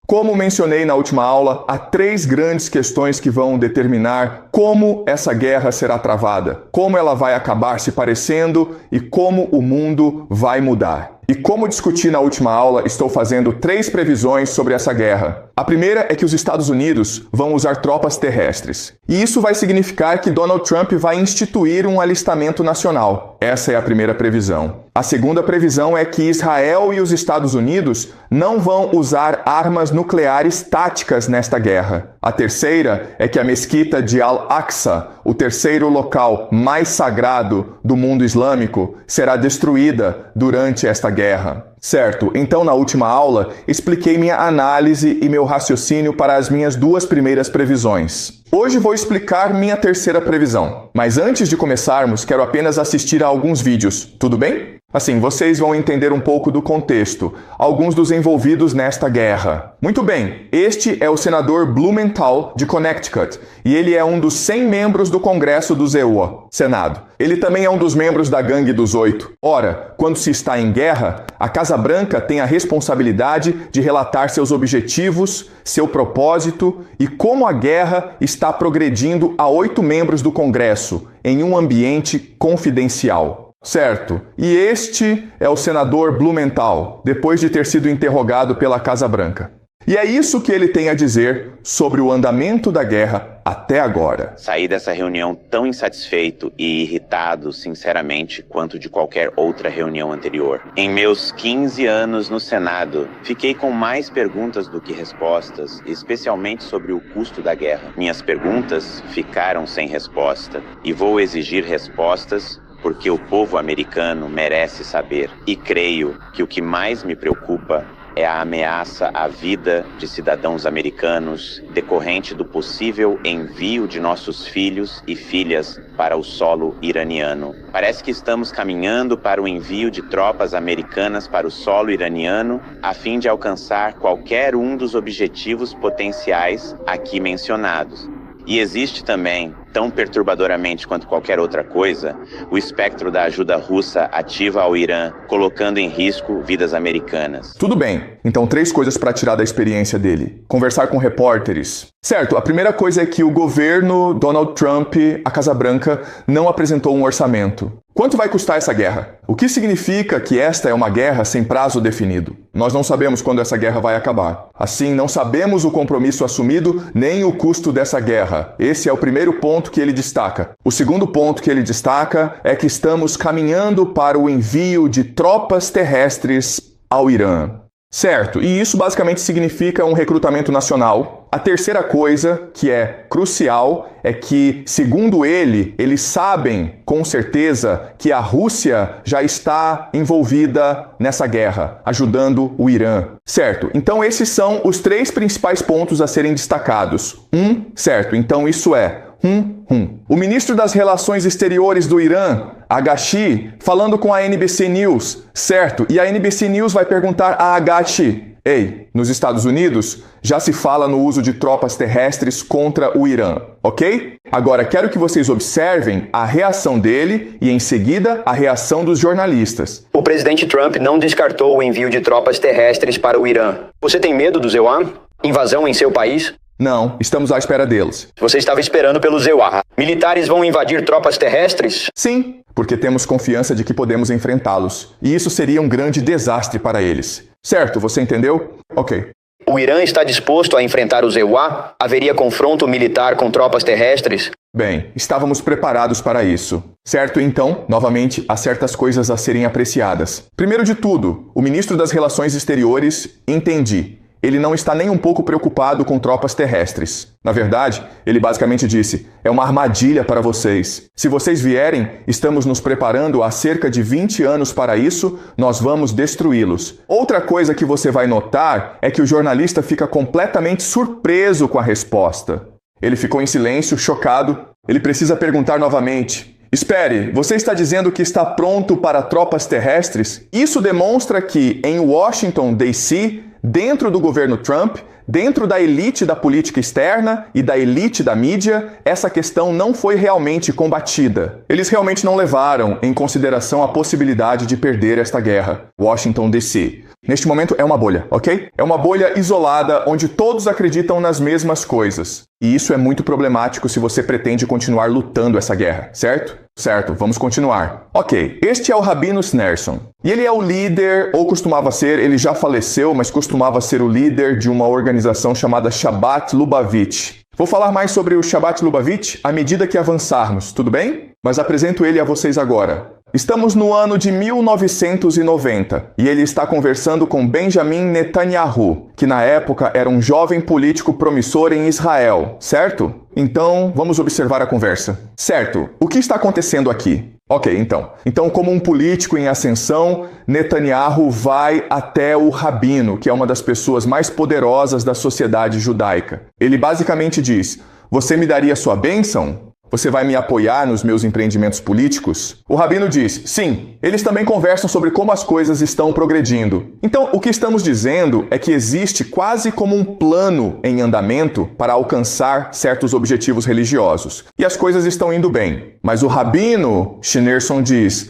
Como mencionei na última aula, há 3 grandes questões que vão determinar como essa guerra será travada, como ela vai acabar se parecendo e como o mundo vai mudar. E como discuti na última aula, estou fazendo 3 previsões sobre essa guerra. A primeira é que os Estados Unidos vão usar tropas terrestres. E isso vai significar que Donald Trump vai instituir um alistamento nacional. Essa é a primeira previsão. A segunda previsão é que Israel e os Estados Unidos não vão usar armas nucleares táticas nesta guerra. A terceira é que a mesquita de Al-Aqsa, o terceiro local mais sagrado do mundo islâmico, será destruída durante esta guerra. Certo, então na última aula expliquei minha análise e meu raciocínio para as minhas 2 primeiras previsões. Hoje vou explicar minha terceira previsão, mas antes de começarmos quero apenas assistir a alguns vídeos, tudo bem? Assim, vocês vão entender um pouco do contexto, alguns dos envolvidos nesta guerra. Muito bem, este é o senador Blumenthal, de Connecticut, e ele é um dos 100 membros do Congresso do ZEUA, Senado. Ele também é um dos membros da Gangue dos 8. Ora, quando se está em guerra, a Casa Branca tem a responsabilidade de relatar seus objetivos, seu propósito e como a guerra está progredindo a 8 membros do Congresso, em um ambiente confidencial. Certo, e este é o senador Blumenthal, depois de ter sido interrogado pela Casa Branca. E é isso que ele tem a dizer sobre o andamento da guerra até agora. Saí dessa reunião tão insatisfeito e irritado, sinceramente, quanto de qualquer outra reunião anterior. Em meus 15 anos no Senado, fiquei com mais perguntas do que respostas, especialmente sobre o custo da guerra. Minhas perguntas ficaram sem resposta e vou exigir respostas porque o povo americano merece saber. E creio que o que mais me preocupa é a ameaça à vida de cidadãos americanos decorrente do possível envio de nossos filhos e filhas para o solo iraniano. Parece que estamos caminhando para o envio de tropas americanas para o solo iraniano a fim de alcançar qualquer um dos objetivos potenciais aqui mencionados. E existe também, tão perturbadoramente quanto qualquer outra coisa, o espectro da ajuda russa ativa ao Irã, colocando em risco vidas americanas. Tudo bem, então 3 coisas para tirar da experiência dele. Conversar com repórteres. Certo, a primeira coisa é que o governo Donald Trump, a Casa Branca, não apresentou um orçamento. Quanto vai custar essa guerra? O que significa que esta é uma guerra sem prazo definido? Nós não sabemos quando essa guerra vai acabar. Assim, não sabemos o compromisso assumido nem o custo dessa guerra. Esse é o primeiro ponto que ele destaca. O segundo ponto que ele destaca é que estamos caminhando para o envio de tropas terrestres ao Irã. Certo, e isso basicamente significa um recrutamento nacional. A terceira coisa, que é crucial, é que, segundo ele, eles sabem com certeza que a Rússia já está envolvida nessa guerra, ajudando o Irã. Certo, então esses são os 3 principais pontos a serem destacados. Certo, então isso é O ministro das Relações Exteriores do Irã, Agashi, falando com a NBC News, certo? E a NBC News vai perguntar a Agashi: ei, nos Estados Unidos já se fala no uso de tropas terrestres contra o Irã, ok? Agora quero que vocês observem a reação dele e em seguida a reação dos jornalistas. O presidente Trump não descartou o envio de tropas terrestres para o Irã. Você tem medo do ZEUA? Invasão em seu país? Não, estamos à espera deles. Você estava esperando pelo ZEUA. Militares vão invadir tropas terrestres? Sim, porque temos confiança de que podemos enfrentá-los. E isso seria um grande desastre para eles. Certo, você entendeu? Ok. O Irã está disposto a enfrentar o ZEUA? Haveria confronto militar com tropas terrestres? Bem, estávamos preparados para isso. Certo, então, novamente, há certas coisas a serem apreciadas. Primeiro de tudo, o ministro das Relações Exteriores, entendi. Ele não está nem um pouco preocupado com tropas terrestres. Na verdade, ele basicamente disse: é uma armadilha para vocês. Se vocês vierem, estamos nos preparando há cerca de 20 anos para isso, nós vamos destruí-los. Outra coisa que você vai notar é que o jornalista fica completamente surpreso com a resposta. Ele ficou em silêncio, chocado. Ele precisa perguntar novamente: espere, você está dizendo que está pronto para tropas terrestres? Isso demonstra que, em Washington, D.C., dentro do governo Trump, dentro da elite da política externa e da elite da mídia, essa questão não foi realmente combatida. Eles realmente não levaram em consideração a possibilidade de perder esta guerra. Washington, D.C. Neste momento é uma bolha, ok? É uma bolha isolada onde todos acreditam nas mesmas coisas. E isso é muito problemático se você pretende continuar lutando essa guerra, certo? Certo, vamos continuar. Ok, este é o Rabino Schneerson. E ele é o líder, ou costumava ser, ele já faleceu, mas costumava ser o líder de uma organização chamada Shabbat Lubavitch. Vou falar mais sobre o Shabbat Lubavitch à medida que avançarmos, tudo bem? Mas apresento ele a vocês agora. Estamos no ano de 1990 e ele está conversando com Benjamin Netanyahu, que na época era um jovem político promissor em Israel, certo? Então, vamos observar a conversa. Certo, o que está acontecendo aqui? Ok, então como um político em ascensão, Netanyahu vai até o rabino, que é uma das pessoas mais poderosas da sociedade judaica. Ele basicamente diz: você me daria sua bênção? Você vai me apoiar nos meus empreendimentos políticos? O rabino diz, sim. Eles também conversam sobre como as coisas estão progredindo. Então, o que estamos dizendo é que existe quase como um plano em andamento para alcançar certos objetivos religiosos. E as coisas estão indo bem. Mas o rabino Schneerson diz,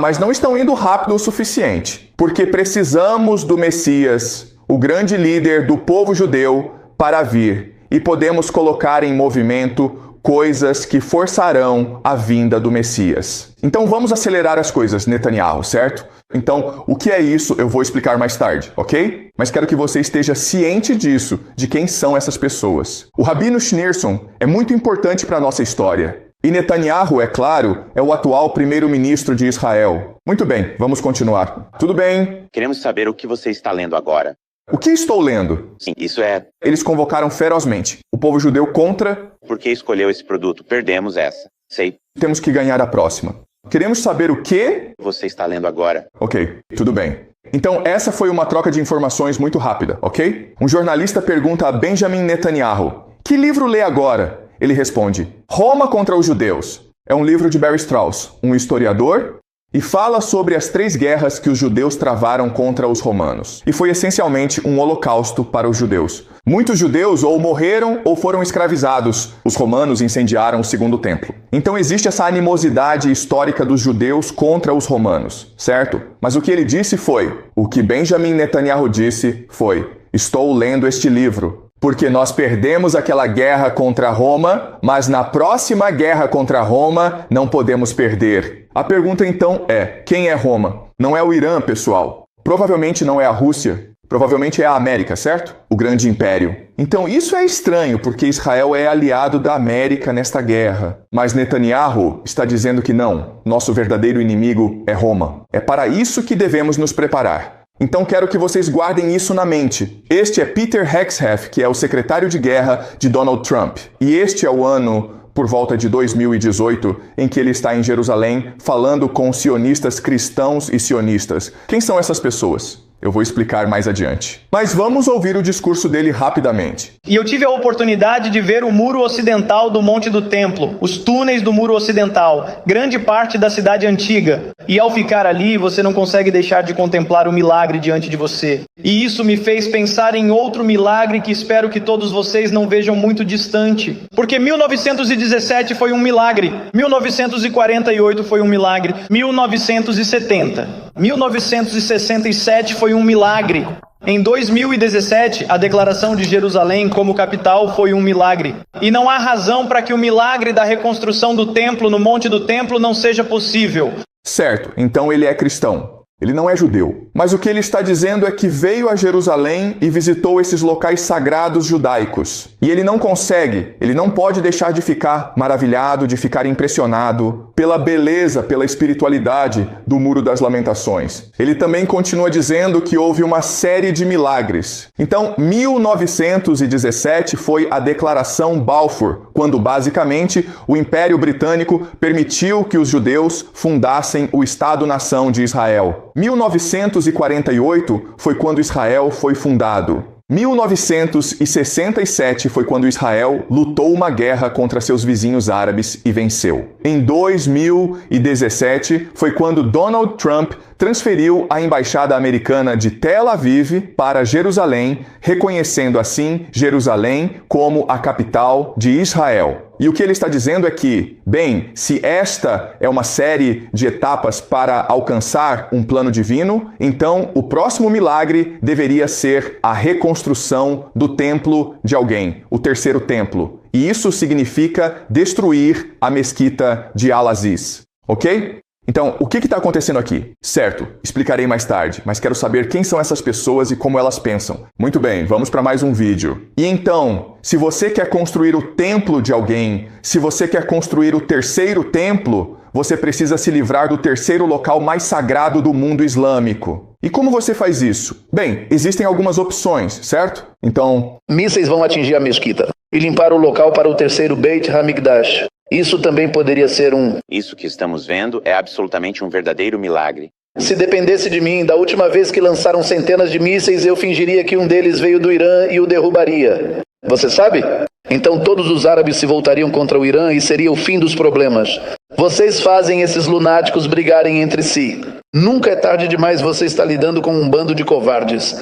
mas não estão indo rápido o suficiente. Porque precisamos do Messias, o grande líder do povo judeu, para vir. E podemos colocar em movimento coisas que forçarão a vinda do Messias. Então vamos acelerar as coisas, Netanyahu, certo? Então, o que é isso eu vou explicar mais tarde, ok? Mas quero que você esteja ciente disso, de quem são essas pessoas. O Rabino Schneerson é muito importante para a nossa história. E Netanyahu, é claro, é o atual primeiro-ministro de Israel. Muito bem, vamos continuar. Tudo bem? Queremos saber o que você está lendo agora. O que estou lendo? Sim, isso é... Eles convocaram ferozmente o povo judeu contra... Por que escolheu esse produto? Perdemos essa. Sei. Temos que ganhar a próxima. Queremos saber o que... Você está lendo agora. Ok, tudo bem. Então essa foi uma troca de informações muito rápida, ok? Um jornalista pergunta a Benjamin Netanyahu, que livro lê agora? Ele responde, Roma contra os Judeus. É um livro de Barry Strauss, um historiador... E fala sobre as 3 guerras que os judeus travaram contra os romanos. E foi essencialmente um holocausto para os judeus. Muitos judeus ou morreram ou foram escravizados. Os romanos incendiaram o segundo templo. Então existe essa animosidade histórica dos judeus contra os romanos, certo? Mas o que ele disse foi, o que Benjamin Netanyahu disse foi, estou lendo este livro. Porque nós perdemos aquela guerra contra Roma, mas na próxima guerra contra Roma não podemos perder. A pergunta então é, quem é Roma? Não é o Irã, pessoal. Provavelmente não é a Rússia. Provavelmente é a América, certo? O grande império. Então isso é estranho, porque Israel é aliado da América nesta guerra. Mas Netanyahu está dizendo que não. Nosso verdadeiro inimigo é Roma. É para isso que devemos nos preparar. Então quero que vocês guardem isso na mente. Este é Peter Hegseth, que é o secretário de guerra de Donald Trump. E este é o ano, por volta de 2018, em que ele está em Jerusalém falando com sionistas cristãos e sionistas. Quem são essas pessoas? Eu vou explicar mais adiante. Mas vamos ouvir o discurso dele rapidamente. E eu tive a oportunidade de ver o muro ocidental do Monte do Templo, os túneis do muro ocidental, grande parte da cidade antiga. E ao ficar ali, você não consegue deixar de contemplar o milagre diante de você. E isso me fez pensar em outro milagre que espero que todos vocês não vejam muito distante. Porque 1917 foi um milagre, 1948 foi um milagre, 1970, 1967 foi um milagre. Em 2017, a declaração de Jerusalém como capital foi um milagre. E não há razão para que o milagre da reconstrução do templo no Monte do Templo não seja possível. Certo, então ele é cristão. Ele não é judeu. Mas o que ele está dizendo é que veio a Jerusalém e visitou esses locais sagrados judaicos. E ele não consegue, ele não pode deixar de ficar maravilhado, de ficar impressionado pela beleza, pela espiritualidade do Muro das Lamentações. Ele também continua dizendo que houve uma série de milagres. Então, 1917 foi a Declaração Balfour, quando basicamente o Império Britânico permitiu que os judeus fundassem o Estado-nação de Israel. 1948 foi quando Israel foi fundado. 1967 foi quando Israel lutou uma guerra contra seus vizinhos árabes e venceu. Em 2017 foi quando Donald Trump transferiu a embaixada americana de Tel Aviv para Jerusalém, reconhecendo assim Jerusalém como a capital de Israel. E o que ele está dizendo é que, bem, se esta é uma série de etapas para alcançar um plano divino, então o próximo milagre deveria ser a reconstrução do templo de alguém, o terceiro templo. E isso significa destruir a mesquita de Al-Aziz. Ok? Então, o que está acontecendo aqui? Certo, explicarei mais tarde, mas quero saber quem são essas pessoas e como elas pensam. Muito bem, vamos para mais um vídeo. E então, se você quer construir o templo de alguém, se você quer construir o terceiro templo, você precisa se livrar do terceiro local mais sagrado do mundo islâmico. E como você faz isso? Bem, existem algumas opções, certo? Então, mísseis vão atingir a mesquita e limpar o local para o terceiro Beit HaMikdash. Isso também poderia ser Isso que estamos vendo é absolutamente um verdadeiro milagre. Se dependesse de mim, da última vez que lançaram centenas de mísseis, eu fingiria que um deles veio do Irã e o derrubaria. Você sabe? Então todos os árabes se voltariam contra o Irã e seria o fim dos problemas. Vocês fazem esses lunáticos brigarem entre si. Nunca é tarde demais, você está lidando com um bando de covardes.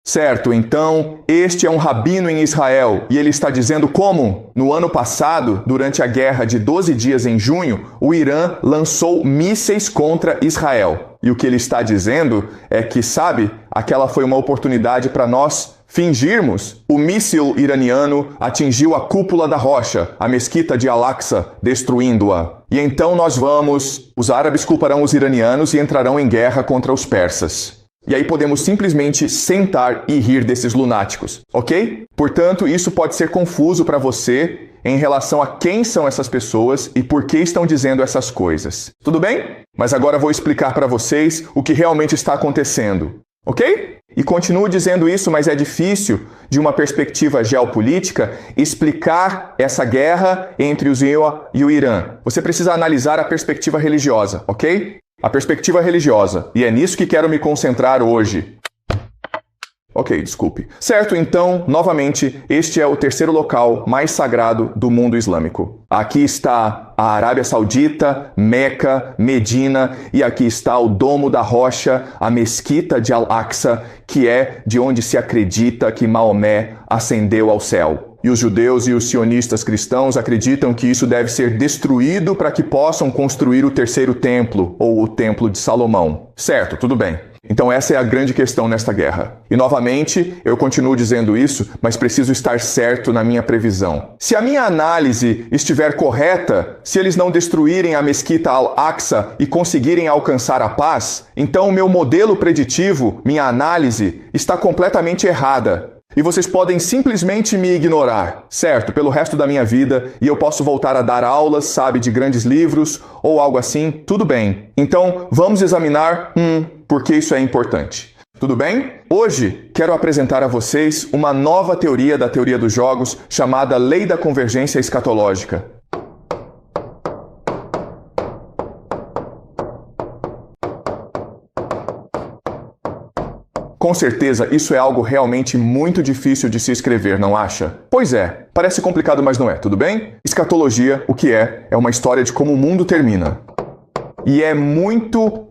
certo, então este é um rabino em Israel e ele está dizendo como, no ano passado, durante a guerra de 12 dias em junho, o Irã lançou mísseis contra Israel. E o que ele está dizendo é que, sabe, aquela foi uma oportunidade para nós fingirmos. O míssil iraniano atingiu a cúpula da rocha, a mesquita de Al-Aqsa, destruindo-a. E então os árabes culparão os iranianos e entrarão em guerra contra os persas. E aí podemos simplesmente sentar e rir desses lunáticos, ok? Portanto, isso pode ser confuso para você em relação a quem são essas pessoas e por que estão dizendo essas coisas. Tudo bem? Mas agora vou explicar para vocês o que realmente está acontecendo, ok? E continuo dizendo isso, mas é difícil, de uma perspectiva geopolítica, explicar essa guerra entre o Israel e o Irã. Você precisa analisar a perspectiva religiosa, ok? A perspectiva religiosa. E é nisso que quero me concentrar hoje. Ok, desculpe. Certo, então, novamente, este é o terceiro local mais sagrado do mundo islâmico. Aqui está a Arábia Saudita, Meca, Medina, e aqui está o Domo da Rocha, a Mesquita de Al-Aqsa, que é de onde se acredita que Maomé ascendeu ao céu. E os judeus e os sionistas cristãos acreditam que isso deve ser destruído para que possam construir o terceiro templo, ou o Templo de Salomão. Certo, tudo bem. Então essa é a grande questão nesta guerra. E novamente, eu continuo dizendo isso, mas preciso estar certo na minha previsão. Se a minha análise estiver correta, se eles não destruírem a Mesquita Al-Aqsa e conseguirem alcançar a paz, então o meu modelo preditivo, minha análise, está completamente errada. E vocês podem simplesmente me ignorar, certo, pelo resto da minha vida, e eu posso voltar a dar aulas, sabe, de grandes livros ou algo assim, tudo bem. Então, vamos examinar por que isso é importante. Tudo bem? Hoje, quero apresentar a vocês uma nova teoria da teoria dos jogos chamada Lei da Convergência Escatológica. Com certeza, isso é algo realmente muito difícil de se escrever, não acha? Pois é, parece complicado, mas não é, tudo bem? Escatologia, o que é? É uma história de como o mundo termina. E é muito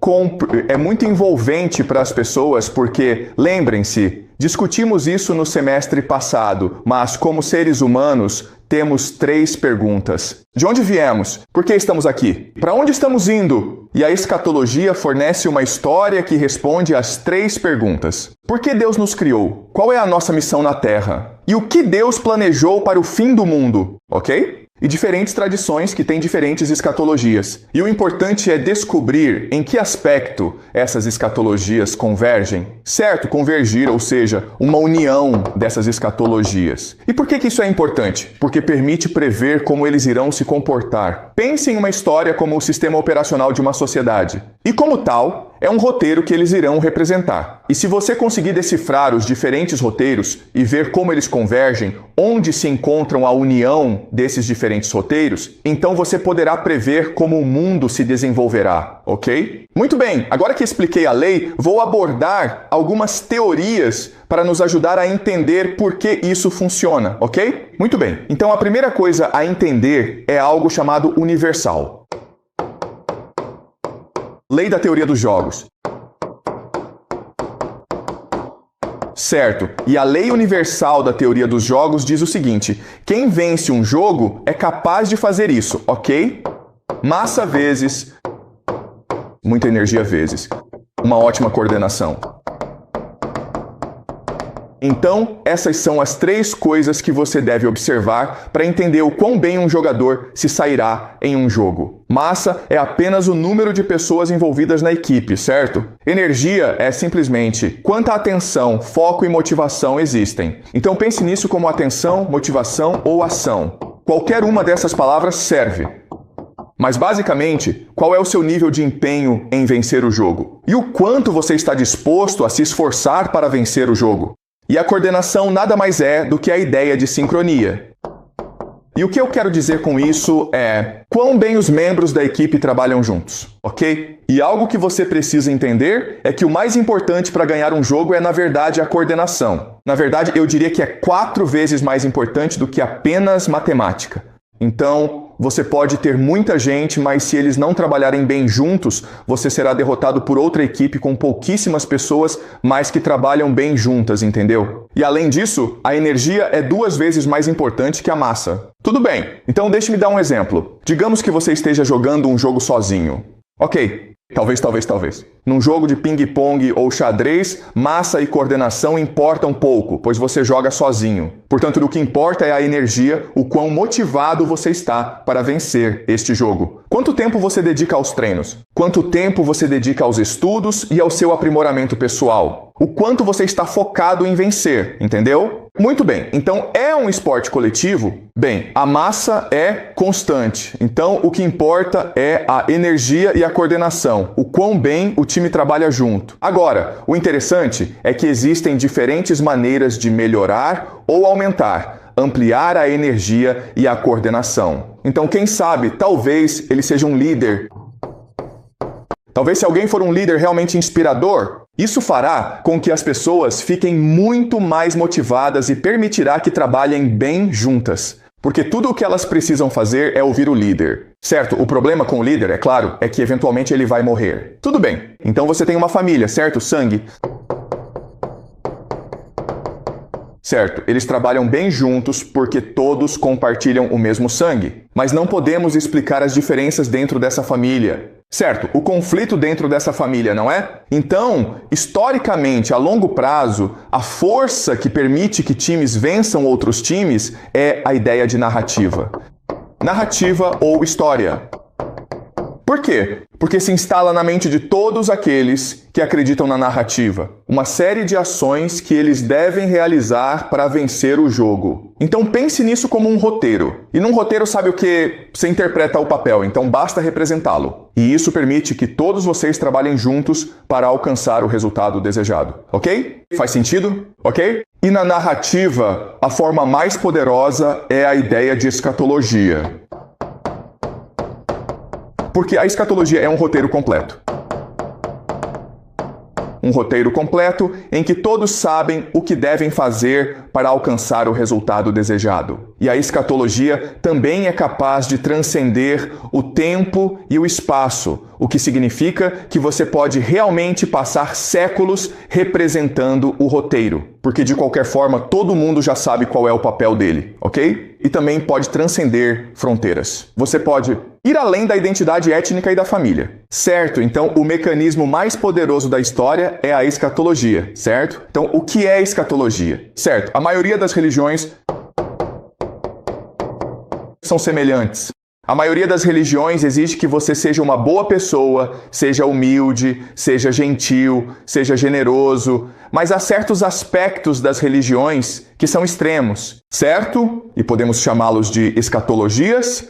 envolvente para as pessoas porque, lembrem-se, discutimos isso no semestre passado, mas como seres humanos, temos 3 perguntas. De onde viemos? Por que estamos aqui? Para onde estamos indo? E a escatologia fornece uma história que responde às 3 perguntas. Por que Deus nos criou? Qual é a nossa missão na Terra? E o que Deus planejou para o fim do mundo? Ok? E diferentes tradições que têm diferentes escatologias. E o importante é descobrir em que aspecto essas escatologias convergem. Certo, convergir, ou seja, uma união dessas escatologias. E por que isso é importante? Porque permite prever como eles irão se comportar. Pense em uma história como o sistema operacional de uma sociedade. E como tal, é um roteiro que eles irão representar. E se você conseguir decifrar os diferentes roteiros e ver como eles convergem, onde se encontram a união desses diferentes roteiros, então você poderá prever como o mundo se desenvolverá, ok? Muito bem, agora que expliquei a lei, vou abordar algumas teorias para nos ajudar a entender por que isso funciona, ok? Muito bem, então a primeira coisa a entender é algo chamado universal. Lei da teoria dos jogos. Certo. E a lei universal da teoria dos jogos diz o seguinte: quem vence um jogo é capaz de fazer isso, ok? Massa vezes muita energia vezes uma ótima coordenação. Então, essas são as 3 coisas que você deve observar para entender o quão bem um jogador se sairá em um jogo. Massa é apenas o número de pessoas envolvidas na equipe, certo? Energia é simplesmente quanta atenção, foco e motivação existem. Então pense nisso como atenção, motivação ou ação. Qualquer uma dessas palavras serve. Mas basicamente, qual é o seu nível de empenho em vencer o jogo? E o quanto você está disposto a se esforçar para vencer o jogo? E a coordenação nada mais é do que a ideia de sincronia. E o que eu quero dizer com isso é quão bem os membros da equipe trabalham juntos, ok? E algo que você precisa entender é que o mais importante para ganhar um jogo é, na verdade, a coordenação. Na verdade, eu diria que é 4 vezes mais importante do que apenas matemática. Então, você pode ter muita gente, mas se eles não trabalharem bem juntos, você será derrotado por outra equipe com pouquíssimas pessoas, mas que trabalham bem juntas, entendeu? E além disso, a energia é 2 vezes mais importante que a massa. Tudo bem, então deixe-me dar um exemplo. Digamos que você esteja jogando um jogo sozinho. Ok. Talvez. Num jogo de ping-pong ou xadrez, massa e coordenação importam pouco, pois você joga sozinho. Portanto, o que importa é a energia, o quão motivado você está para vencer este jogo. Quanto tempo você dedica aos treinos? Quanto tempo você dedica aos estudos e ao seu aprimoramento pessoal? O quanto você está focado em vencer, entendeu? Muito bem, então é um esporte coletivo? Bem, a massa é constante, então o que importa é a energia e a coordenação, o quão bem o time trabalha junto. Agora, o interessante é que existem diferentes maneiras de melhorar ou aumentar, ampliar a energia e a coordenação. Então, quem sabe, talvez ele seja um líder. Talvez se alguém for um líder realmente inspirador, isso fará com que as pessoas fiquem muito mais motivadas e permitirá que trabalhem bem juntas. Porque tudo o que elas precisam fazer é ouvir o líder. Certo, o problema com o líder, é claro, é que eventualmente ele vai morrer. Tudo bem, então você tem uma família, certo? Sangue. Certo, eles trabalham bem juntos porque todos compartilham o mesmo sangue. Mas não podemos explicar as diferenças dentro dessa família. Certo, o conflito dentro dessa família, não é? Então, historicamente, a longo prazo, a força que permite que times vençam outros times é a ideia de narrativa. Narrativa ou história. Por quê? Porque se instala na mente de todos aqueles que acreditam na narrativa. Uma série de ações que eles devem realizar para vencer o jogo. Então pense nisso como um roteiro. E num roteiro sabe o que? Você interpreta o papel, então basta representá-lo. E isso permite que todos vocês trabalhem juntos para alcançar o resultado desejado. Ok? Faz sentido? Ok? E na narrativa, a forma mais poderosa é a ideia de escatologia. Porque a escatologia é um roteiro completo. Um roteiro completo em que todos sabem o que devem fazer para alcançar o resultado desejado. E a escatologia também é capaz de transcender o tempo e o espaço, o que significa que você pode realmente passar séculos representando o roteiro, porque de qualquer forma todo mundo já sabe qual é o papel dele, ok? E também pode transcender fronteiras. Você pode ir além da identidade étnica e da família. Certo, então o mecanismo mais poderoso da história é a escatologia, certo? Então o que é escatologia? Certo, a maioria das religiões são semelhantes. A maioria das religiões exige que você seja uma boa pessoa, seja humilde, seja gentil, seja generoso, mas há certos aspectos das religiões que são extremos, certo? E podemos chamá-los de escatologias.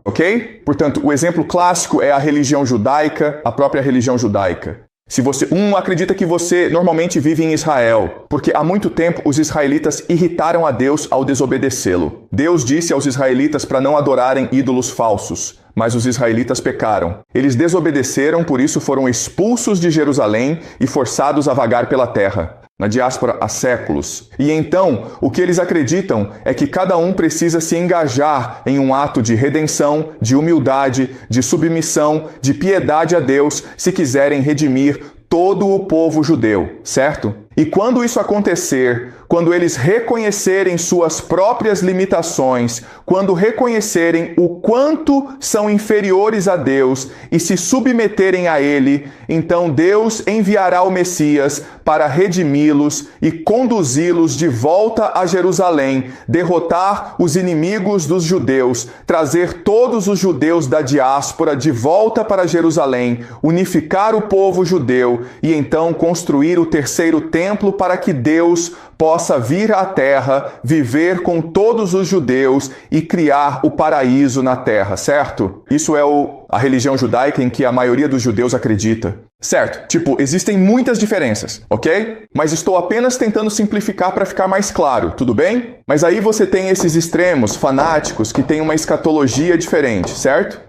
Ok? Portanto, o exemplo clássico é a religião judaica, a própria religião judaica. Se você acredita que você normalmente vive em Israel, porque há muito tempo os israelitas irritaram a Deus ao desobedecê-lo. Deus disse aos israelitas para não adorarem ídolos falsos, mas os israelitas pecaram. Eles desobedeceram, por isso foram expulsos de Jerusalém e forçados a vagar pela terra, na diáspora há séculos. E então, o que eles acreditam é que cada um precisa se engajar em um ato de redenção, de humildade, de submissão, de piedade a Deus, se quiserem redimir todo o povo judeu, certo? E quando isso acontecer, quando eles reconhecerem suas próprias limitações, quando reconhecerem o quanto são inferiores a Deus e se submeterem a Ele, então Deus enviará o Messias para redimi-los e conduzi-los de volta a Jerusalém, derrotar os inimigos dos judeus, trazer todos os judeus da diáspora de volta para Jerusalém, unificar o povo judeu e então construir o terceiro templo para que Deus possa vir à terra, viver com todos os judeus e criar o paraíso na terra, certo? Isso é a religião judaica em que a maioria dos judeus acredita. Certo, tipo, existem muitas diferenças, ok? Mas estou apenas tentando simplificar para ficar mais claro, tudo bem? Mas aí você tem esses extremos fanáticos que têm uma escatologia diferente, certo?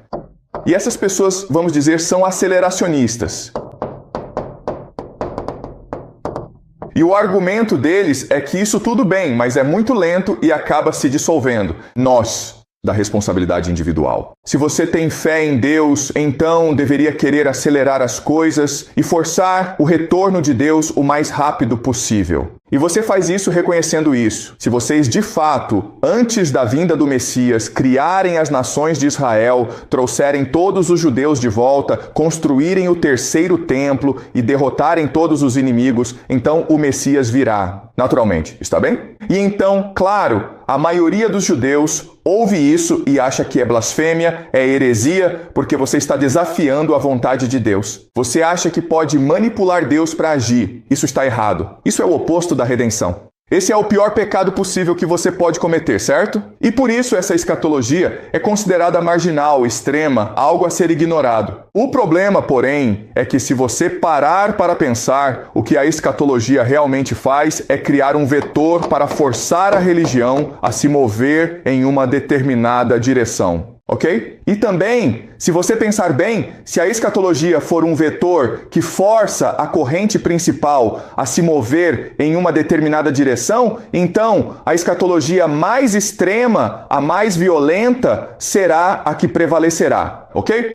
E essas pessoas, vamos dizer, são aceleracionistas. E o argumento deles é que isso tudo bem, mas é muito lento e acaba se dissolvendo. Da responsabilidade individual. Se você tem fé em Deus, então deveria querer acelerar as coisas e forçar o retorno de Deus o mais rápido possível. E você faz isso reconhecendo isso. Se vocês, de fato, antes da vinda do Messias, criarem as nações de Israel, trouxerem todos os judeus de volta, construírem o terceiro templo e derrotarem todos os inimigos, então o Messias virá, naturalmente, está bem? E então, claro, a maioria dos judeus ouve isso e acha que é blasfêmia, é heresia, porque você está desafiando a vontade de Deus. Você acha que pode manipular Deus para agir. Isso está errado. Isso é o oposto da redenção. Esse é o pior pecado possível que você pode cometer, certo? E por isso essa escatologia é considerada marginal, extrema, algo a ser ignorado. O problema, porém, é que se você parar para pensar, o que a escatologia realmente faz é criar um vetor para forçar a religião a se mover em uma determinada direção. Ok? E também, se você pensar bem, se a escatologia for um vetor que força a corrente principal a se mover em uma determinada direção, então a escatologia mais extrema, a mais violenta, será a que prevalecerá. Ok?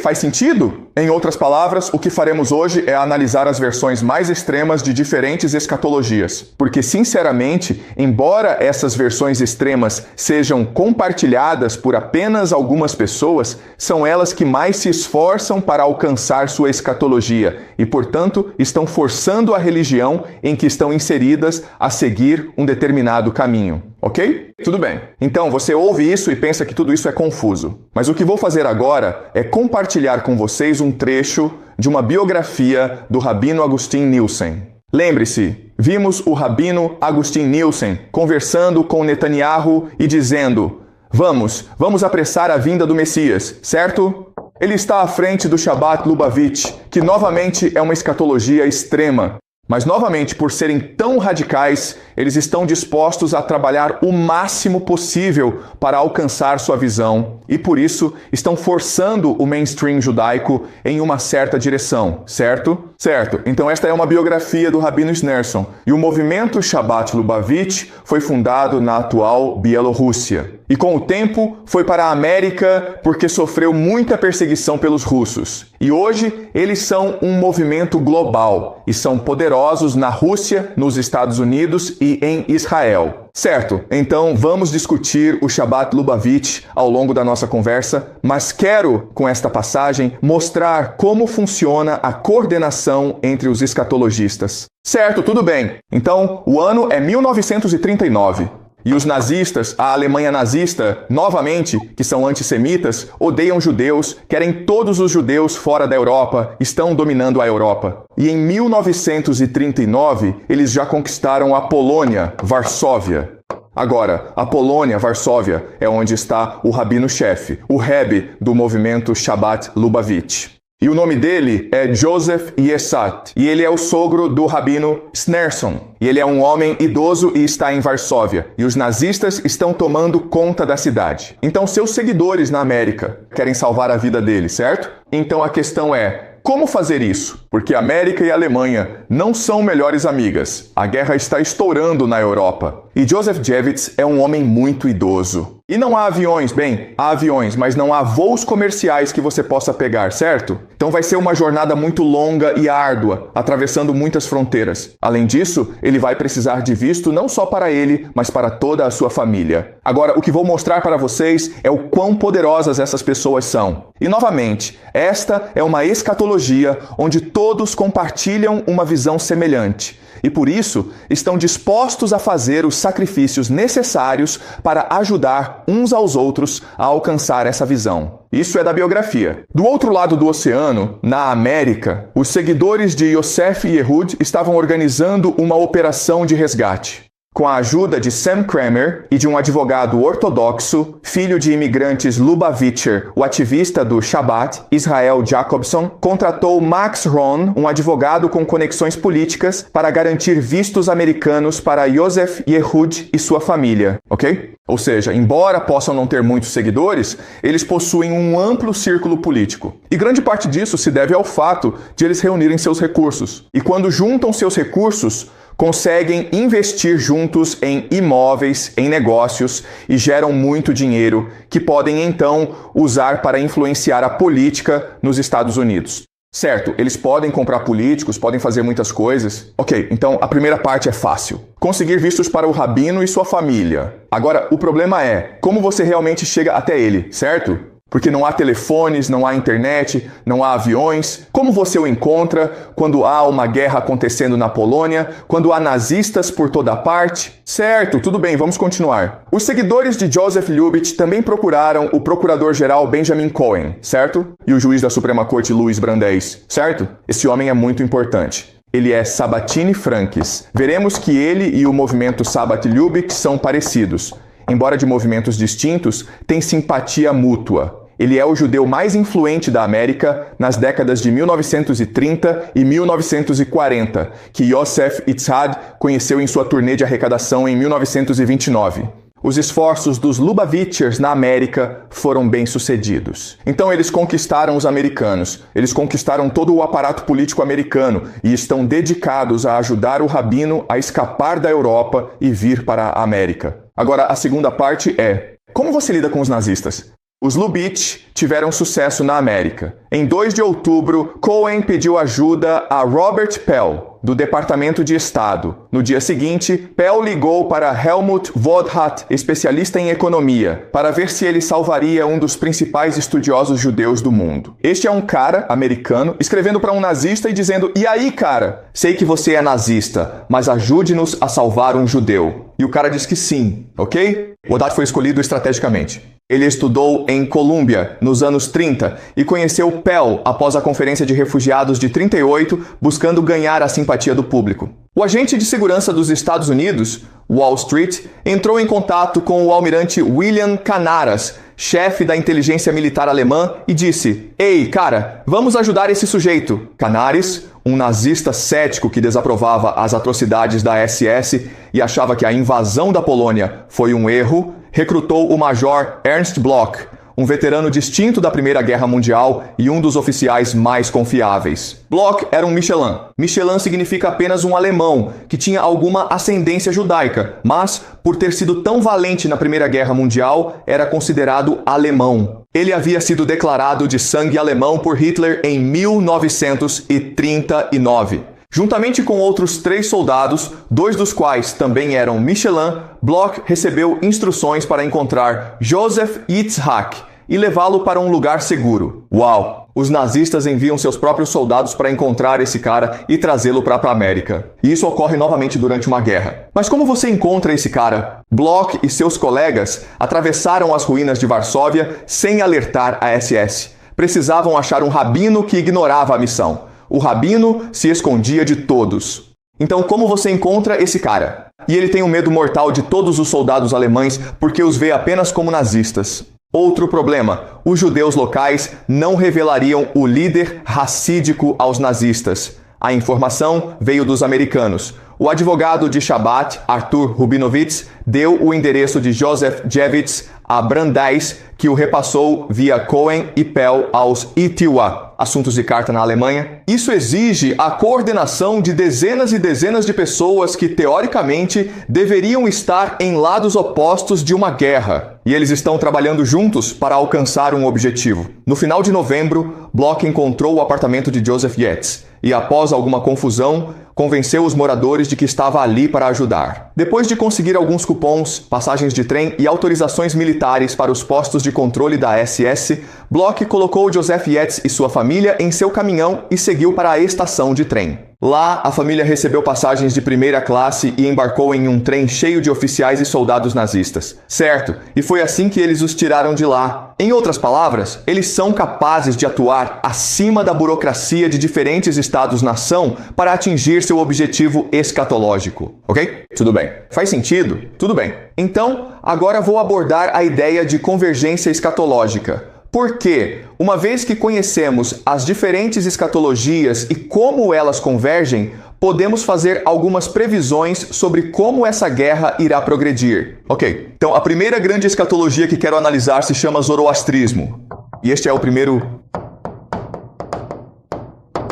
Faz sentido? Em outras palavras, o que faremos hoje é analisar as versões mais extremas de diferentes escatologias. Porque, sinceramente, embora essas versões extremas sejam compartilhadas por apenas algumas pessoas, são elas que mais se esforçam para alcançar sua escatologia e, portanto, estão forçando a religião em que estão inseridas a seguir um determinado caminho. Ok? Tudo bem. Então, você ouve isso e pensa que tudo isso é confuso. Mas o que vou fazer agora é compartilhar com vocês um trecho de uma biografia do Rabino Agustin Nielsen. Lembre-se, vimos o Rabino Agustin Nielsen conversando com Netanyahu e dizendo: Vamos apressar a vinda do Messias, certo? Ele está à frente do Shabbat Lubavitch, que novamente é uma escatologia extrema. Mas, novamente, por serem tão radicais, eles estão dispostos a trabalhar o máximo possível para alcançar sua visão e, por isso, estão forçando o mainstream judaico em uma certa direção, certo? Certo. Então, esta é uma biografia do Rabino Schneerson. E o movimento Shabbat Lubavitch foi fundado na atual Bielorrússia. E, com o tempo, foi para a América porque sofreu muita perseguição pelos russos. E hoje, eles são um movimento global e são poderosos na Rússia, nos Estados Unidos e em Israel. Certo, então vamos discutir o Shabbat Lubavitch ao longo da nossa conversa, mas quero, com esta passagem, mostrar como funciona a coordenação entre os escatologistas. Certo, tudo bem. Então, o ano é 1939. E os nazistas, a Alemanha nazista, novamente, que são antissemitas, odeiam judeus, querem todos os judeus fora da Europa, estão dominando a Europa. E em 1939, eles já conquistaram a Polônia, Varsóvia. Agora, a Polônia, Varsóvia, é onde está o rabino-chefe, o Rebbe do movimento Shabbat Lubavitch. E o nome dele é Joseph Yesat, e ele é o sogro do rabino Schneerson. E ele é um homem idoso e está em Varsóvia. E os nazistas estão tomando conta da cidade. Então seus seguidores na América querem salvar a vida dele, certo? Então a questão é: como fazer isso? Porque a América e a Alemanha não são melhores amigas. A guerra está estourando na Europa. E Joseph Jevitz é um homem muito idoso. E não há aviões, bem, há aviões, mas não há voos comerciais que você possa pegar, certo? Então vai ser uma jornada muito longa e árdua, atravessando muitas fronteiras. Além disso, ele vai precisar de visto não só para ele, mas para toda a sua família. Agora, o que vou mostrar para vocês é o quão poderosas essas pessoas são. E novamente, esta é uma escatologia onde todos compartilham uma visão semelhante. E por isso, estão dispostos a fazer os sacrifícios necessários para ajudar uns aos outros a alcançar essa visão. Isso é da biografia. Do outro lado do oceano, na América, os seguidores de Yosef e Ehud estavam organizando uma operação de resgate. Com a ajuda de Sam Kramer e de um advogado ortodoxo, filho de imigrantes Lubavitcher, o ativista do Shabbat, Israel Jacobson, contratou Max Ron, um advogado com conexões políticas, para garantir vistos americanos para Yosef e Ehud e sua família, ok? Ou seja, embora possam não ter muitos seguidores, eles possuem um amplo círculo político. E grande parte disso se deve ao fato de eles reunirem seus recursos. E quando juntam seus recursos, conseguem investir juntos em imóveis, em negócios e geram muito dinheiro que podem então usar para influenciar a política nos Estados Unidos. Certo, eles podem comprar políticos, podem fazer muitas coisas. Ok, então a primeira parte é fácil. Conseguir vistos para o rabino e sua família. Agora, o problema é como você realmente chega até ele, certo? Porque não há telefones, não há internet, não há aviões. Como você o encontra quando há uma guerra acontecendo na Polônia, quando há nazistas por toda parte? Certo, tudo bem, vamos continuar. Os seguidores de Joseph Lubitsch também procuraram o procurador-geral Benjamin Cohen, certo? E o juiz da Suprema Corte Luiz Brandeis, certo? Esse homem é muito importante. Ele é Sabatini Francis. Veremos que ele e o movimento Sabat-Lubitsch são parecidos. Embora de movimentos distintos, têm simpatia mútua. Ele é o judeu mais influente da América nas décadas de 1930 e 1940, que Yosef Itzhak conheceu em sua turnê de arrecadação em 1929. Os esforços dos Lubavitchers na América foram bem-sucedidos. Então eles conquistaram os americanos, eles conquistaram todo o aparato político americano e estão dedicados a ajudar o rabino a escapar da Europa e vir para a América. Agora, a segunda parte é: como você lida com os nazistas? Os Lubitsch tiveram sucesso na América. Em 2 de outubro, Cohen pediu ajuda a Robert Pell, do Departamento de Estado. No dia seguinte, Pell ligou para Helmut Vodhat, especialista em economia, para ver se ele salvaria um dos principais estudiosos judeus do mundo. Este é um cara americano escrevendo para um nazista e dizendo: "E aí, cara? Sei que você é nazista, mas ajude-nos a salvar um judeu." E o cara diz que sim, ok? Vodhat foi escolhido estrategicamente. Ele estudou em Colômbia nos anos 30 e conheceu Pell após a Conferência de Refugiados de 38, buscando ganhar a simpatia do público. O agente de segurança dos Estados Unidos, Wall Street, entrou em contato com o almirante William Canaras, chefe da inteligência militar alemã, e disse: "Ei, cara, vamos ajudar esse sujeito." Canaris, um nazista cético que desaprovava as atrocidades da SS e achava que a invasão da Polônia foi um erro, recrutou o major Ernst Bloch, um veterano distinto da Primeira Guerra Mundial e um dos oficiais mais confiáveis. Bloch era um Michelin. Michelin significa apenas um alemão que tinha alguma ascendência judaica, mas, por ter sido tão valente na Primeira Guerra Mundial, era considerado alemão. Ele havia sido declarado de sangue alemão por Hitler em 1939. Juntamente com outros 3 soldados, 2 dos quais também eram Michelin, Bloch recebeu instruções para encontrar Joseph Itzhak e levá-lo para um lugar seguro. Uau! Os nazistas enviam seus próprios soldados para encontrar esse cara e trazê-lo para a América. E isso ocorre novamente durante uma guerra. Mas como você encontra esse cara? Bloch e seus colegas atravessaram as ruínas de Varsóvia sem alertar a SS. Precisavam achar um rabino que ignorava a missão. O rabino se escondia de todos. Então, como você encontra esse cara? E ele tem um medo mortal de todos os soldados alemães porque os vê apenas como nazistas. Outro problema: os judeus locais não revelariam o líder racídico aos nazistas. A informação veio dos americanos. O advogado de Shabbat, Arthur Rubinovitz, deu o endereço de Joseph Jevitz a Brandeis, que o repassou via Cohen e Pell aos Itiwa, assuntos de carta na Alemanha. Isso exige a coordenação de dezenas e dezenas de pessoas que, teoricamente, deveriam estar em lados opostos de uma guerra. E eles estão trabalhando juntos para alcançar um objetivo. No final de novembro, Bloch encontrou o apartamento de Joseph Yates e, após alguma confusão, convenceu os moradores de que estava ali para ajudar. Depois de conseguir alguns cupons, passagens de trem e autorizações militares para os postos de controle da SS, Bloch colocou Joseph Yates e sua família em seu caminhão e seguiu para a estação de trem. Lá, a família recebeu passagens de primeira classe e embarcou em um trem cheio de oficiais e soldados nazistas. Certo, e foi assim que eles os tiraram de lá. Em outras palavras, eles são capazes de atuar acima da burocracia de diferentes estados-nação para atingir seu objetivo escatológico. Ok? Tudo bem. Faz sentido? Tudo bem. Então, agora vou abordar a ideia de convergência escatológica. Porque, uma vez que conhecemos as diferentes escatologias e como elas convergem, podemos fazer algumas previsões sobre como essa guerra irá progredir. Ok, então a primeira grande escatologia que quero analisar se chama Zoroastrismo. E este é o primeiro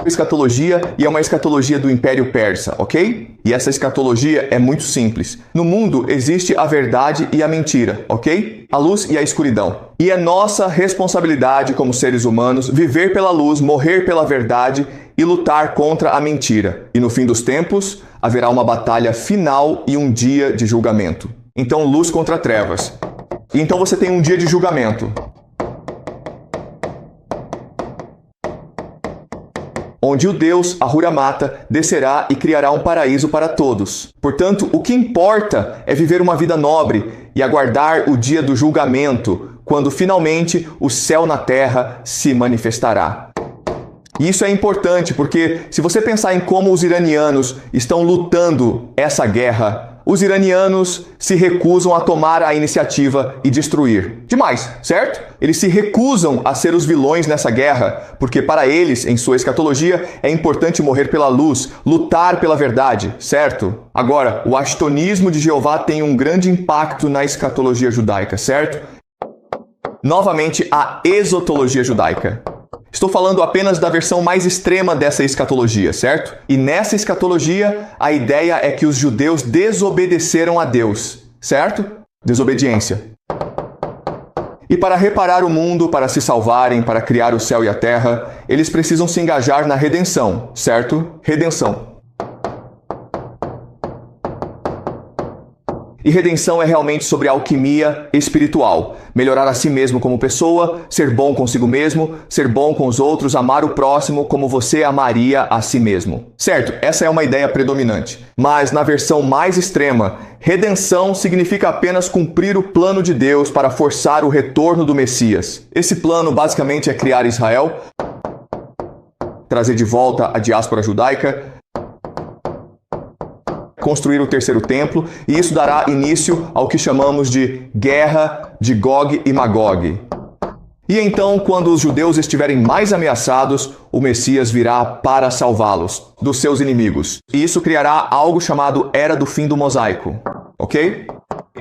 escatologia e é uma escatologia do Império Persa, ok? E essa escatologia é muito simples. No mundo existe a verdade e a mentira, ok? A luz e a escuridão. E é nossa responsabilidade como seres humanos viver pela luz, morrer pela verdade e lutar contra a mentira. E no fim dos tempos, haverá uma batalha final e um dia de julgamento. Então, luz contra trevas. E então você tem um dia de julgamento, onde o Deus, Ahura Mazda, descerá e criará um paraíso para todos. Portanto, o que importa é viver uma vida nobre e aguardar o dia do julgamento, quando finalmente o céu na terra se manifestará. E isso é importante porque, se você pensar em como os iranianos estão lutando essa guerra, os iranianos se recusam a tomar a iniciativa e destruir. Demais, certo? Eles se recusam a ser os vilões nessa guerra, porque para eles, em sua escatologia, é importante morrer pela luz, lutar pela verdade, certo? Agora, o ashtonismo de Jeová tem um grande impacto na escatologia judaica, certo? Novamente, a esotologia judaica. Estou falando apenas da versão mais extrema dessa escatologia, certo? E nessa escatologia, a ideia é que os judeus desobedeceram a Deus, certo? Desobediência. E para reparar o mundo, para se salvarem, para criar o céu e a terra, eles precisam se engajar na redenção, certo? Redenção. E redenção é realmente sobre alquimia espiritual. Melhorar a si mesmo como pessoa, ser bom consigo mesmo, ser bom com os outros, amar o próximo como você amaria a si mesmo. Certo, essa é uma ideia predominante. Mas na versão mais extrema, redenção significa apenas cumprir o plano de Deus para forçar o retorno do Messias. Esse plano basicamente é criar Israel, trazer de volta a diáspora judaica, construir o terceiro templo, e isso dará início ao que chamamos de Guerra de Gog e Magog. E então, quando os judeus estiverem mais ameaçados, o Messias virá para salvá-los dos seus inimigos. E isso criará algo chamado Era do Fim do Mosaico, ok?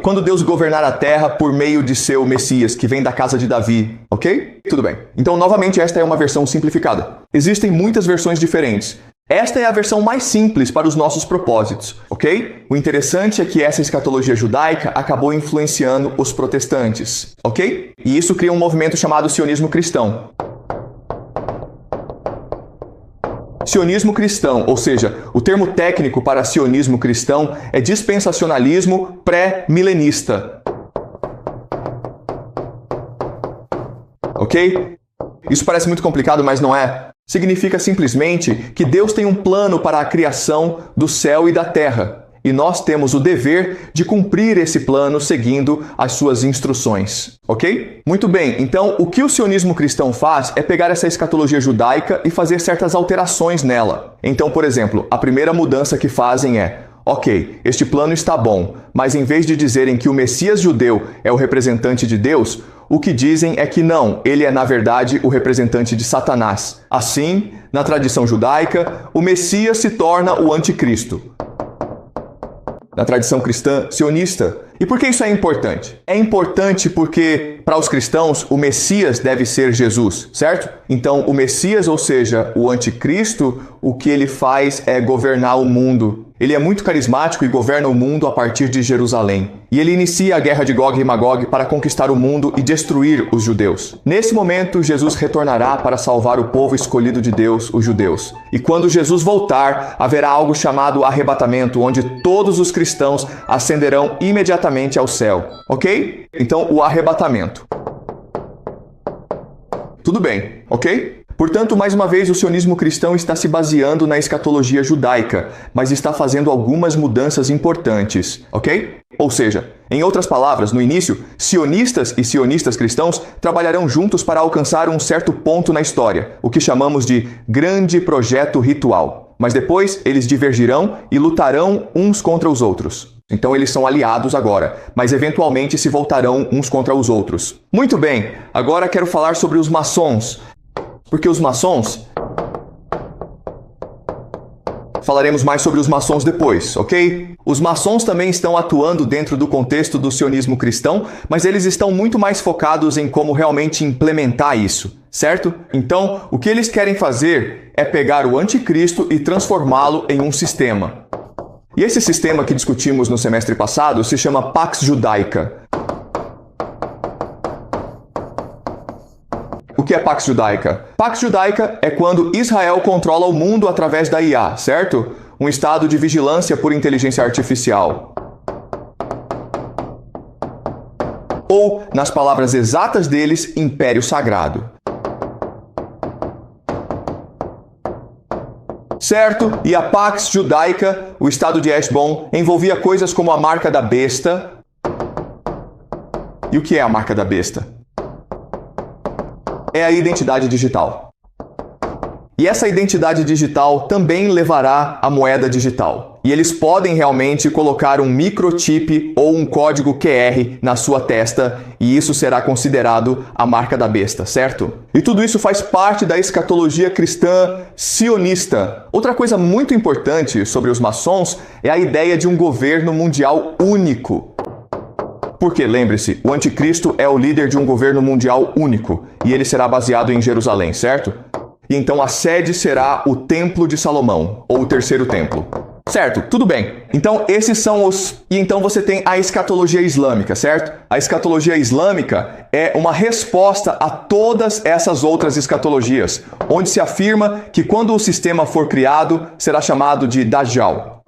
Quando Deus governar a terra por meio de seu Messias, que vem da casa de Davi, ok? Tudo bem. Então, novamente, esta é uma versão simplificada. Existem muitas versões diferentes. Esta é a versão mais simples para os nossos propósitos, ok? O interessante é que essa escatologia judaica acabou influenciando os protestantes, ok? E isso cria um movimento chamado sionismo cristão. Sionismo cristão, ou seja, o termo técnico para sionismo cristão é dispensacionalismo pré-milenista. Ok? Isso parece muito complicado, mas não é. Significa simplesmente que Deus tem um plano para a criação do céu e da terra. E nós temos o dever de cumprir esse plano seguindo as suas instruções. Ok? Muito bem, então o que o sionismo cristão faz é pegar essa escatologia judaica e fazer certas alterações nela. Então, por exemplo, a primeira mudança que fazem é: ok, este plano está bom, mas em vez de dizerem que o Messias judeu é o representante de Deus, o que dizem é que não, ele é na verdade o representante de Satanás. Assim, na tradição judaica, o Messias se torna o anticristo. Na tradição cristã sionista, E por que isso é importante? É importante porque, para os cristãos, o Messias deve ser Jesus, certo? Então, o Messias, ou seja, o anticristo, o que ele faz é governar o mundo. Ele é muito carismático e governa o mundo a partir de Jerusalém. E ele inicia a guerra de Gog e Magog para conquistar o mundo e destruir os judeus. Nesse momento, Jesus retornará para salvar o povo escolhido de Deus, os judeus. E quando Jesus voltar, haverá algo chamado arrebatamento, onde todos os cristãos ascenderão imediatamente ao céu. Ok? Então, o arrebatamento. Tudo bem, ok? Portanto, mais uma vez, o sionismo cristão está se baseando na escatologia judaica, mas está fazendo algumas mudanças importantes, ok? Ou seja, em outras palavras, no início, sionistas e sionistas cristãos trabalharão juntos para alcançar um certo ponto na história, o que chamamos de grande projeto ritual. Mas depois, eles divergirão e lutarão uns contra os outros. Então eles são aliados agora, mas eventualmente se voltarão uns contra os outros. Muito bem, agora quero falar sobre os maçons. Porque os maçons... Falaremos mais sobre os maçons depois, ok? Os maçons também estão atuando dentro do contexto do sionismo cristão, mas eles estão muito mais focados em como realmente implementar isso, certo? Então, o que eles querem fazer é pegar o anticristo e transformá-lo em um sistema. E esse sistema que discutimos no semestre passado se chama Pax Judaica. O que é Pax Judaica? Pax Judaica é quando Israel controla o mundo através da IA, certo? Um estado de vigilância por inteligência artificial. Ou, nas palavras exatas deles, Império Sagrado. Certo? E a Pax Judaica, o estado de Heshbon, envolvia coisas como a marca da besta. E o que é a marca da besta? É a identidade digital. E essa identidade digital também levará a moeda digital. E eles podem realmente colocar um microchip ou um código QR na sua testa, e isso será considerado a marca da besta, certo? E tudo isso faz parte da escatologia cristã sionista. Outra coisa muito importante sobre os maçons é a ideia de um governo mundial único. Porque, lembre-se, o anticristo é o líder de um governo mundial único, e ele será baseado em Jerusalém, certo? E então a sede será o Templo de Salomão, ou o Terceiro Templo. Certo, tudo bem. Então esses são os... E então você tem a escatologia islâmica, certo? A escatologia islâmica é uma resposta a todas essas outras escatologias, onde se afirma que quando o sistema for criado, será chamado de Dajjal.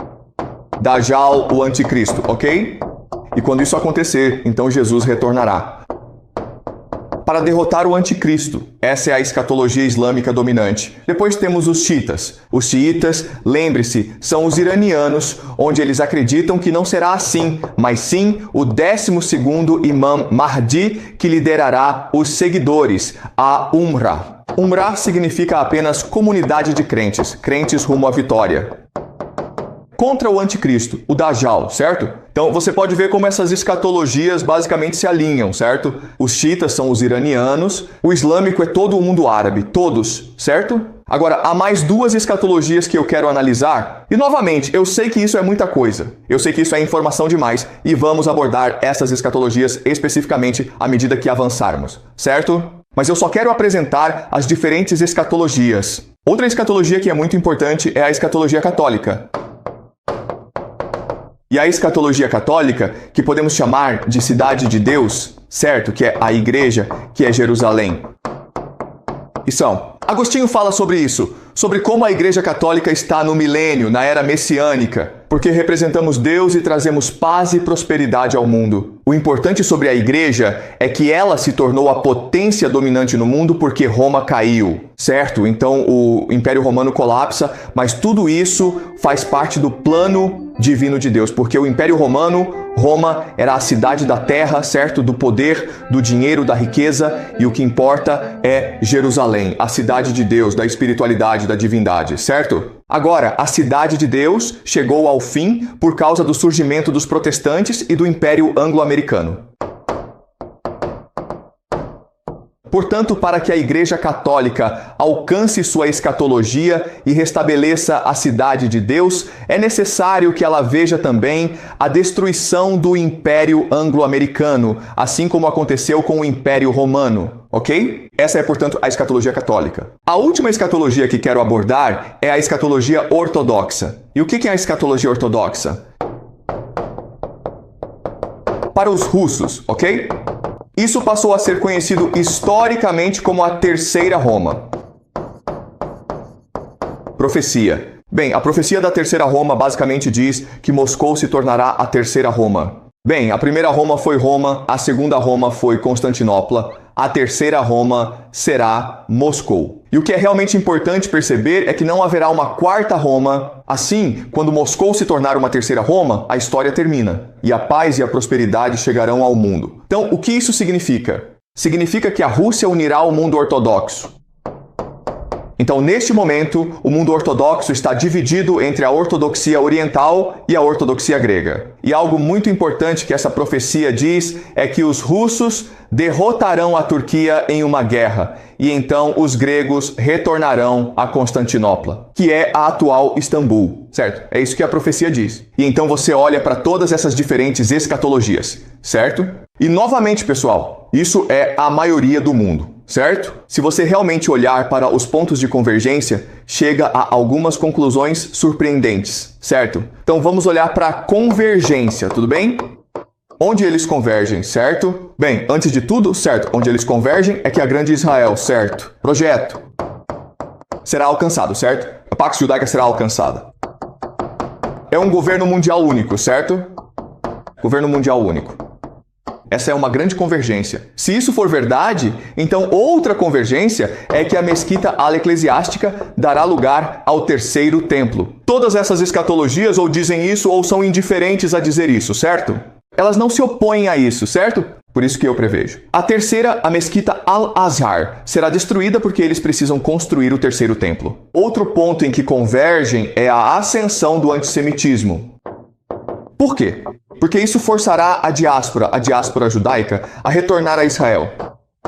Dajjal, o anticristo, ok? E quando isso acontecer, então Jesus retornará para derrotar o anticristo. Essa é a escatologia islâmica dominante. Depois temos os xiitas. Os xiitas, lembre-se, são os iranianos, onde eles acreditam que não será assim, mas sim o 12º Imam Mahdi que liderará os seguidores, a Umrah. Umrah significa apenas comunidade de crentes, crentes rumo à vitória. Contra o anticristo, o Dajjal, certo? Então você pode ver como essas escatologias basicamente se alinham, certo? Os xiitas são os iranianos, o islâmico é todo o mundo árabe, todos, certo? Agora, há mais duas escatologias que eu quero analisar, e novamente, eu sei que isso é muita coisa, eu sei que isso é informação demais, e vamos abordar essas escatologias especificamente à medida que avançarmos, certo? Mas eu só quero apresentar as diferentes escatologias. Outra escatologia que é muito importante é a escatologia católica. E a escatologia católica, que podemos chamar de cidade de Deus, certo? Que é a igreja, que é Jerusalém. E são. Agostinho fala sobre isso, sobre como a igreja católica está no milênio, na era messiânica, porque representamos Deus e trazemos paz e prosperidade ao mundo. O importante sobre a igreja é que ela se tornou a potência dominante no mundo porque Roma caiu, certo? Então o Império Romano colapsa, mas tudo isso faz parte do plano divino de Deus, porque o Império Romano, Roma era a cidade da terra, certo? Do poder, do dinheiro, da riqueza, e o que importa é Jerusalém, a cidade de Deus, da espiritualidade, da divindade, certo? Agora, a cidade de Deus chegou ao fim por causa do surgimento dos protestantes e do Império Anglo-Americano. Portanto, para que a Igreja Católica alcance sua escatologia e restabeleça a cidade de Deus, é necessário que ela veja também a destruição do Império Anglo-Americano, assim como aconteceu com o Império Romano. Ok? Essa é, portanto, a escatologia católica. A última escatologia que quero abordar é a escatologia ortodoxa. E o que é a escatologia ortodoxa? Para os russos, ok? Isso passou a ser conhecido historicamente como a Terceira Roma. Profecia. Bem, a profecia da Terceira Roma basicamente diz que Moscou se tornará a Terceira Roma. Bem, a primeira Roma foi Roma, a segunda Roma foi Constantinopla, a terceira Roma será Moscou. E o que é realmente importante perceber é que não haverá uma quarta Roma. Assim, quando Moscou se tornar uma terceira Roma, a história termina e a paz e a prosperidade chegarão ao mundo. Então, o que isso significa? Significa que a Rússia unirá o mundo ortodoxo. Então, neste momento, o mundo ortodoxo está dividido entre a ortodoxia oriental e a ortodoxia grega. E algo muito importante que essa profecia diz é que os russos derrotarão a Turquia em uma guerra, e então os gregos retornarão a Constantinopla, que é a atual Istambul, certo? É isso que a profecia diz. E então você olha para todas essas diferentes escatologias, certo? E novamente, pessoal, isso é a maioria do mundo. Certo? Se você realmente olhar para os pontos de convergência, chega a algumas conclusões surpreendentes, certo? Então vamos olhar para a convergência, tudo bem? Onde eles convergem, certo? Bem, antes de tudo, certo, onde eles convergem é que a grande Israel, certo? Projeto será alcançado, certo? A Pax Judaica será alcançada. É um governo mundial único, certo? Governo mundial único. Essa é uma grande convergência. Se isso for verdade, então outra convergência é que a mesquita ala eclesiástica dará lugar ao terceiro templo. Todas essas escatologias ou dizem isso ou são indiferentes a dizer isso, certo? Elas não se opõem a isso, certo? Por isso que eu prevejo. A terceira, a mesquita Al-Azhar, será destruída porque eles precisam construir o terceiro templo. Outro ponto em que convergem é a ascensão do antissemitismo. Por quê? Porque isso forçará a diáspora judaica, a retornar a Israel.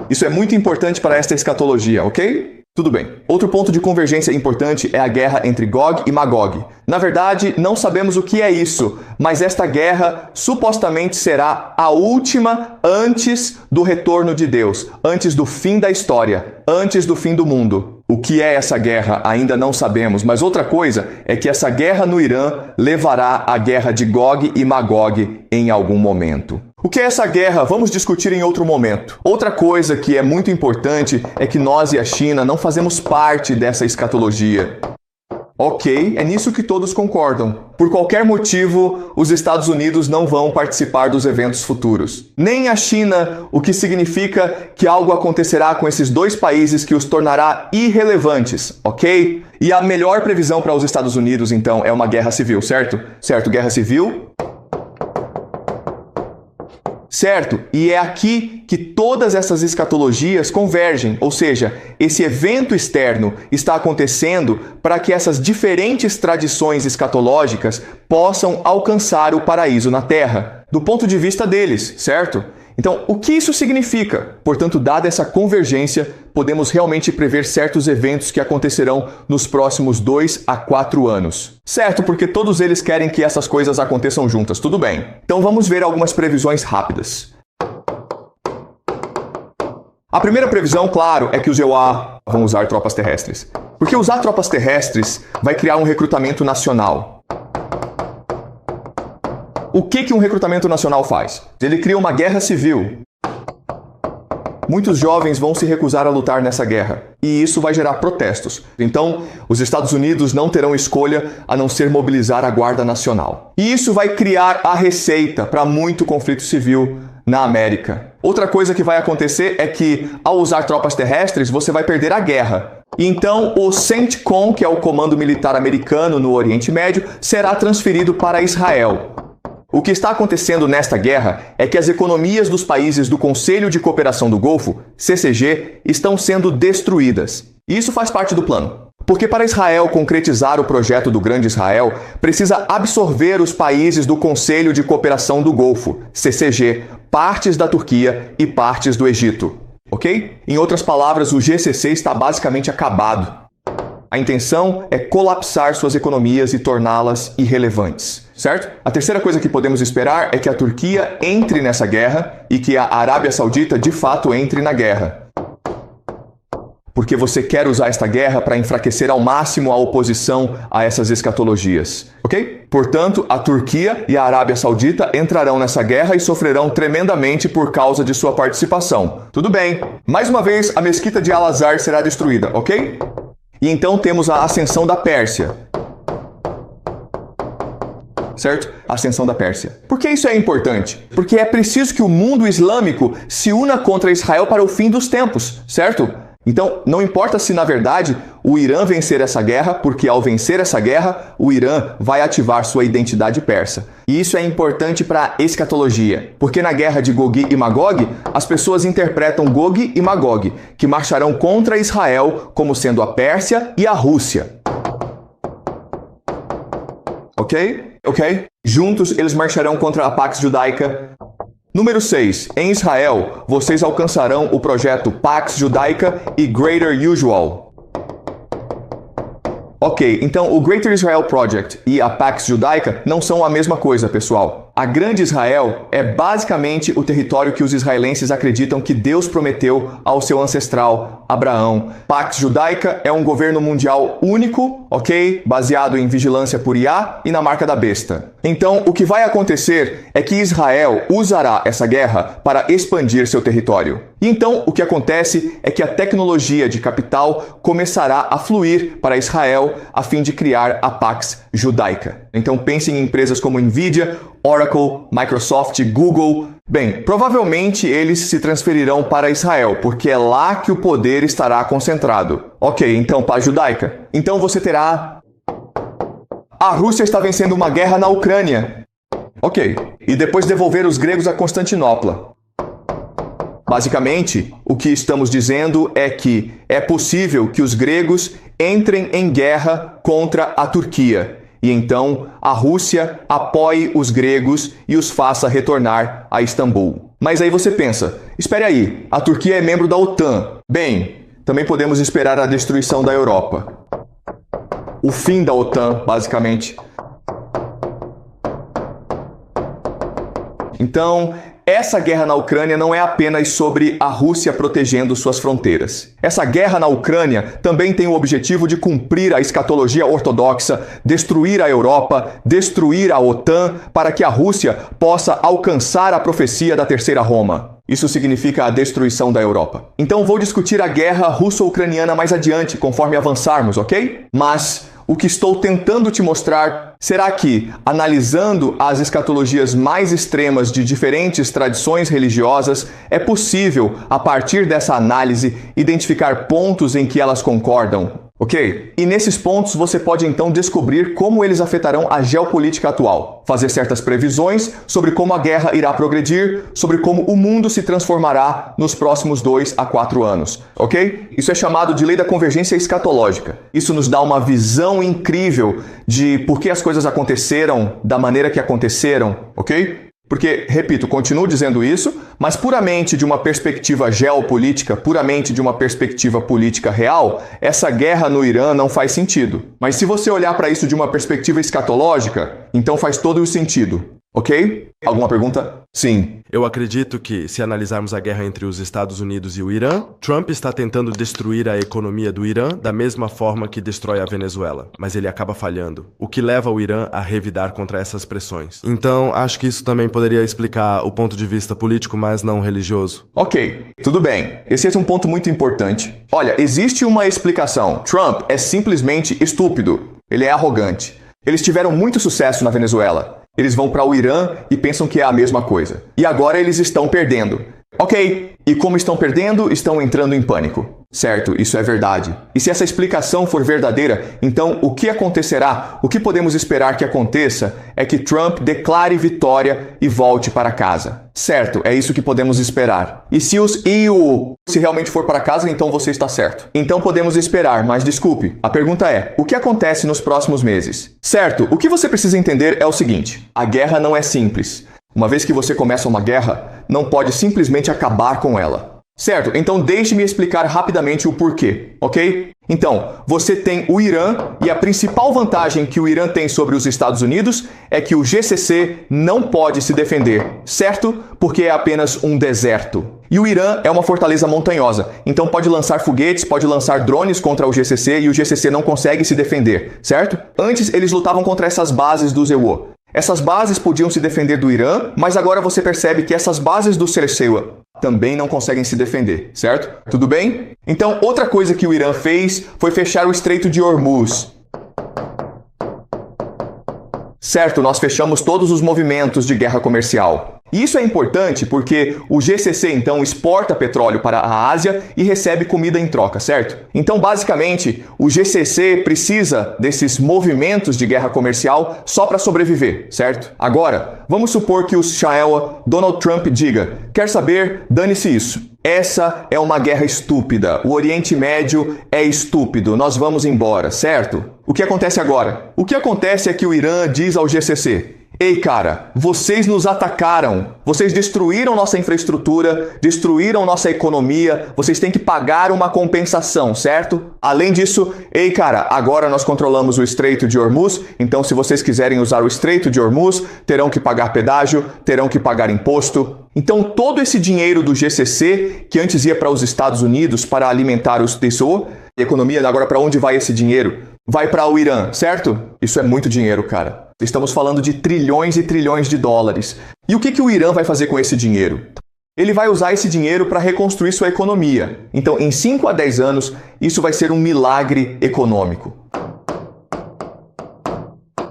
Isso é muito importante para esta escatologia, ok? Tudo bem. Outro ponto de convergência importante é a guerra entre Gog e Magog. Na verdade, não sabemos o que é isso, mas esta guerra supostamente será a última antes do retorno de Deus, antes do fim da história, antes do fim do mundo. O que é essa guerra ainda não sabemos, mas outra coisa é que essa guerra no Irã levará à guerra de Gog e Magog em algum momento. O que é essa guerra? Vamos discutir em outro momento. Outra coisa que é muito importante é que nós e a China não fazemos parte dessa escatologia. Ok, é nisso que todos concordam. Por qualquer motivo, os Estados Unidos não vão participar dos eventos futuros. Nem a China, o que significa que algo acontecerá com esses dois países que os tornará irrelevantes, ok? E a melhor previsão para os Estados Unidos, então, é uma guerra civil, certo? Certo, guerra civil. Certo? E é aqui que todas essas escatologias convergem, ou seja, esse evento externo está acontecendo para que essas diferentes tradições escatológicas possam alcançar o paraíso na Terra, do ponto de vista deles, certo? Então, o que isso significa? Portanto, dada essa convergência, podemos realmente prever certos eventos que acontecerão nos próximos 2 a 4 anos. Certo, porque todos eles querem que essas coisas aconteçam juntas, tudo bem. Então vamos ver algumas previsões rápidas. A primeira previsão, claro, é que os EUA vão usar tropas terrestres. Porque usar tropas terrestres vai criar um recrutamento nacional. O que um recrutamento nacional faz? Ele cria uma guerra civil. Muitos jovens vão se recusar a lutar nessa guerra, e isso vai gerar protestos. Então, os Estados Unidos não terão escolha a não ser mobilizar a Guarda Nacional. E isso vai criar a receita para muito conflito civil na América. Outra coisa que vai acontecer é que, ao usar tropas terrestres, você vai perder a guerra. Então, o CENTCOM, que é o Comando Militar Americano no Oriente Médio, será transferido para Israel. O que está acontecendo nesta guerra é que as economias dos países do Conselho de Cooperação do Golfo, CCG, estão sendo destruídas. E isso faz parte do plano. Porque para Israel concretizar o projeto do Grande Israel, precisa absorver os países do Conselho de Cooperação do Golfo, CCG, partes da Turquia e partes do Egito. Ok? ok? Em outras palavras, o GCC está basicamente acabado. A intenção é colapsar suas economias e torná-las irrelevantes, certo? A terceira coisa que podemos esperar é que a Turquia entre nessa guerra e que a Arábia Saudita de fato entre na guerra. Porque você quer usar esta guerra para enfraquecer ao máximo a oposição a essas escatologias, ok? Portanto, a Turquia e a Arábia Saudita entrarão nessa guerra e sofrerão tremendamente por causa de sua participação. Tudo bem. Mais uma vez, a mesquita de Al-Azhar será destruída, ok? E então temos a ascensão da Pérsia. Certo? A ascensão da Pérsia. Por que isso é importante? Porque é preciso que o mundo islâmico se una contra Israel para o fim dos tempos, certo? Então, não importa se na verdade o Irã vencer essa guerra, porque ao vencer essa guerra, o Irã vai ativar sua identidade persa. E isso é importante para a escatologia, porque na guerra de Gog e Magog, as pessoas interpretam Gog e Magog, que marcharão contra Israel como sendo a Pérsia e a Rússia. Ok? Ok? Juntos eles marcharão contra a Pax Judaica. Número 6. Em Israel, vocês alcançarão o projeto Pax Judaica e Greater Usual. Ok, então o Greater Israel Project e a Pax Judaica não são a mesma coisa, pessoal. A Grande Israel é basicamente o território que os israelenses acreditam que Deus prometeu ao seu ancestral, Abraão. Pax Judaica é um governo mundial único, ok? Baseado em vigilância por Iá e na marca da besta. Então, o que vai acontecer é que Israel usará essa guerra para expandir seu território. E então, o que acontece é que a tecnologia de capital começará a fluir para Israel a fim de criar a Pax Judaica. Então, pensem em empresas como Nvidia, Oracle, Microsoft, Google. Bem, provavelmente eles se transferirão para Israel, porque é lá que o poder estará concentrado. Ok, então paz judaica. Então você terá... A Rússia está vencendo uma guerra na Ucrânia. Ok, e depois devolver os gregos a Constantinopla. Basicamente, o que estamos dizendo é que é possível que os gregos entrem em guerra contra a Turquia. E então a Rússia apoie os gregos e os faça retornar a Istambul. Mas aí você pensa, espere aí, a Turquia é membro da OTAN. Bem, também podemos esperar a destruição da Europa. O fim da OTAN, basicamente. Então, essa guerra na Ucrânia não é apenas sobre a Rússia protegendo suas fronteiras. Essa guerra na Ucrânia também tem o objetivo de cumprir a escatologia ortodoxa, destruir a Europa, destruir a OTAN, para que a Rússia possa alcançar a profecia da Terceira Roma. Isso significa a destruição da Europa. Então vou discutir a guerra russo-ucraniana mais adiante, conforme avançarmos, ok? Mas o que estou tentando te mostrar será que, analisando as escatologias mais extremas de diferentes tradições religiosas, é possível, a partir dessa análise, identificar pontos em que elas concordam. Ok? E nesses pontos você pode então descobrir como eles afetarão a geopolítica atual, fazer certas previsões sobre como a guerra irá progredir, sobre como o mundo se transformará nos próximos 2 a 4 anos. Ok? Isso é chamado de lei da convergência escatológica. Isso nos dá uma visão incrível de por que as coisas aconteceram da maneira que aconteceram, ok? Porque, repito, continuo dizendo isso, mas puramente de uma perspectiva geopolítica, puramente de uma perspectiva política real, essa guerra no Irã não faz sentido. Mas se você olhar para isso de uma perspectiva escatológica, então faz todo o sentido. Ok? Alguma pergunta? Sim. Eu acredito que, se analisarmos a guerra entre os Estados Unidos e o Irã, Trump está tentando destruir a economia do Irã da mesma forma que destrói a Venezuela, mas ele acaba falhando, o que leva o Irã a revidar contra essas pressões. Então, acho que isso também poderia explicar o ponto de vista político, mas não religioso. Ok, tudo bem. Esse é um ponto muito importante. Olha, existe uma explicação. Trump é simplesmente estúpido. Ele é arrogante. Eles tiveram muito sucesso na Venezuela. Eles vão para o Irã e pensam que é a mesma coisa. E agora eles estão perdendo. Ok, e como estão perdendo, estão entrando em pânico. Certo, isso é verdade. E se essa explicação for verdadeira, então o que acontecerá? O que podemos esperar que aconteça é que Trump declare vitória e volte para casa. Certo, é isso que podemos esperar. E se se realmente for para casa, então você está certo. Então podemos esperar, mas desculpe, a pergunta é, o que acontece nos próximos meses? Certo, o que você precisa entender é o seguinte, a guerra não é simples. Uma vez que você começa uma guerra, não pode simplesmente acabar com ela. Certo, então deixe-me explicar rapidamente o porquê, ok? Então, você tem o Irã e a principal vantagem que o Irã tem sobre os Estados Unidos é que o GCC não pode se defender, certo? Porque é apenas um deserto. E o Irã é uma fortaleza montanhosa, então pode lançar foguetes, pode lançar drones contra o GCC e o GCC não consegue se defender, certo? Antes eles lutavam contra essas bases do ZEW. Essas bases podiam se defender do Irã, mas agora você percebe que essas bases do Cerceua também não conseguem se defender, certo? Tudo bem? Então, outra coisa que o Irã fez foi fechar o Estreito de Hormuz. Certo, nós fechamos todos os movimentos de guerra comercial. E isso é importante porque o GCC, então, exporta petróleo para a Ásia e recebe comida em troca, certo? Então, basicamente, o GCC precisa desses movimentos de guerra comercial só para sobreviver, certo? Agora, vamos supor que o Shael Donald Trump diga: quer saber? Dane-se isso. Essa é uma guerra estúpida. O Oriente Médio é estúpido. Nós vamos embora, certo? O que acontece agora? O que acontece é que o Irã diz ao GCC: ei, cara, vocês nos atacaram, vocês destruíram nossa infraestrutura, destruíram nossa economia, vocês têm que pagar uma compensação, certo? Além disso, ei, cara, agora nós controlamos o Estreito de Hormuz, então se vocês quiserem usar o Estreito de Hormuz, terão que pagar pedágio, terão que pagar imposto. Então todo esse dinheiro do GCC, que antes ia para os Estados Unidos para alimentar os TSO, a economia, agora para onde vai esse dinheiro? Vai para o Irã, certo? Isso é muito dinheiro, cara. Estamos falando de trilhões e trilhões de dólares. E o que o Irã vai fazer com esse dinheiro? Ele vai usar esse dinheiro para reconstruir sua economia. Então, em 5 a 10 anos, isso vai ser um milagre econômico.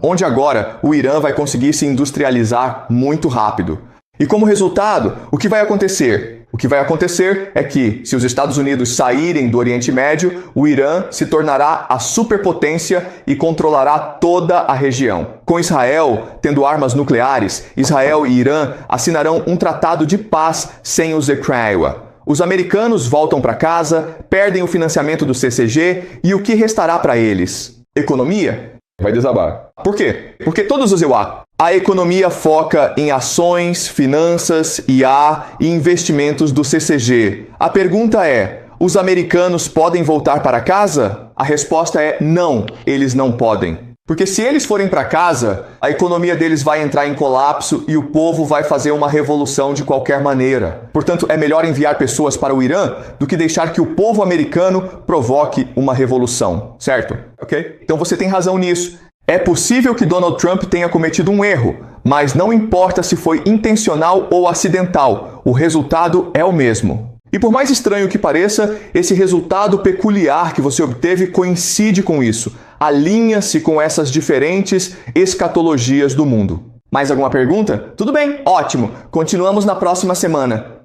Onde agora o Irã vai conseguir se industrializar muito rápido. E como resultado, o que vai acontecer? O que vai acontecer é que, se os Estados Unidos saírem do Oriente Médio, o Irã se tornará a superpotência e controlará toda a região. Com Israel tendo armas nucleares, Israel e Irã assinarão um tratado de paz sem o Cerceua. Os americanos voltam para casa, perdem o financiamento do CCG e o que restará para eles? Economia? Vai desabar. Por quê? Porque todos os EUA, a economia foca em ações, finanças, IA e investimentos do CCG. A pergunta é: os americanos podem voltar para casa? A resposta é não, eles não podem. Porque se eles forem para casa, a economia deles vai entrar em colapso e o povo vai fazer uma revolução de qualquer maneira. Portanto, é melhor enviar pessoas para o Irã do que deixar que o povo americano provoque uma revolução, certo? Ok? Então você tem razão nisso. É possível que Donald Trump tenha cometido um erro, mas não importa se foi intencional ou acidental, o resultado é o mesmo. E por mais estranho que pareça, esse resultado peculiar que você obteve coincide com isso, alinha-se com essas diferentes escatologias do mundo. Mais alguma pergunta? Tudo bem, ótimo. Continuamos na próxima semana.